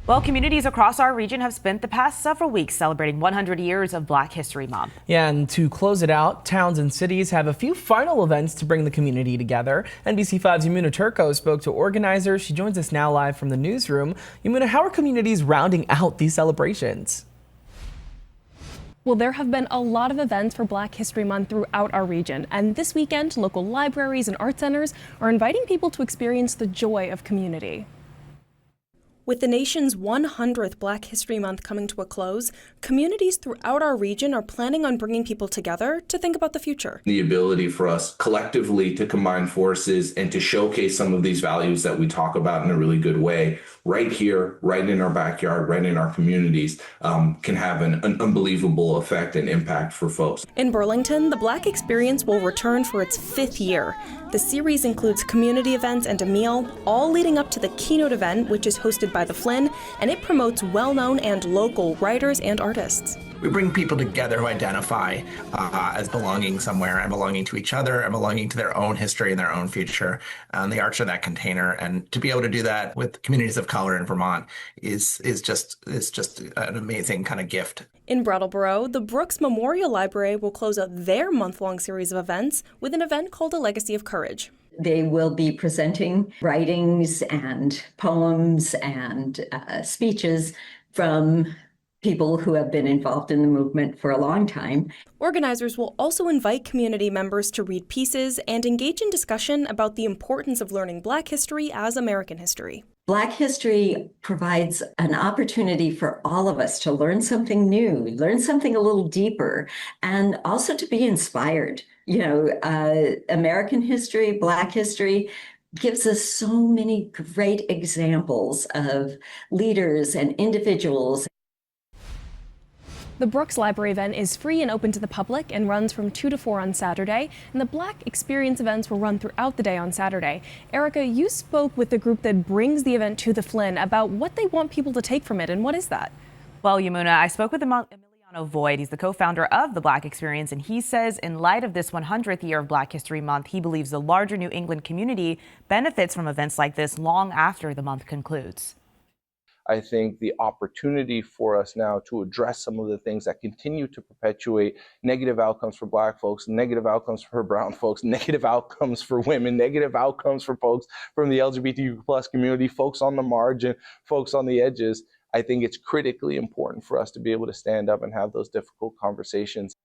Well, communities across our region have spent the past several weeks celebrating 100 years of Black History Month. Yeah, and to close it out, towns and cities have a few final events to bring the community together. NBC5's Yamuna Turco spoke to organizers. She joins us now live from the newsroom. Yamuna, how are communities rounding out these celebrations? Well, there have been a lot of events for Black History Month throughout our region, and this weekend, local libraries and art centers are inviting people to experience the joy of community. With the nation's 100th Black History Month coming to a close, communities throughout our region are planning on bringing people together to think about the future. The ability for us collectively to combine forces and to showcase some of these values that we talk about in a really good way right here, right in our backyard, right in our communities, can have an unbelievable effect and impact for folks. In Burlington, the Black Experience will return for its 5th year. The series includes community events and a meal, all leading up to the keynote event, which is hosted by the Flynn, and it promotes well-known and local writers and artists. We bring people together who identify as belonging somewhere and belonging to each other and belonging to their own history and their own future. And the arts are that container. And to be able to do that with communities of color in Vermont is just an amazing kind of gift. In Brattleboro, the Brooks Memorial Library will close out their month-long series of events with an event called A Legacy of Courage. They will be presenting writings and poems and speeches from people who have been involved in the movement for a long time. Organizers will also invite community members to read pieces and engage in discussion about the importance of learning Black history as American history. Black history provides an opportunity for all of us to learn something new, learn something a little deeper, and also to be inspired. You know, American history, Black history gives us so many great examples of leaders and individuals. The Brooks Library event is free and open to the public and runs from 2 to 4 on Saturday, and the Black Experience events will run throughout the day on Saturday. Erica, you spoke with the group that brings the event to the Flynn about what they want people to take from it, and what is that? Well, Yamuna, I spoke with Emiliano Voigt. He's the co-founder of the Black Experience, and he says in light of this 100th year of Black History Month, he believes the larger New England community benefits from events like this long after the month concludes. I think the opportunity for us now to address some of the things that continue to perpetuate negative outcomes for Black folks, negative outcomes for brown folks, negative outcomes for women, negative outcomes for folks from the LGBTQ plus community, folks on the margin, folks on the edges. I think it's critically important for us to be able to stand up and have those difficult conversations.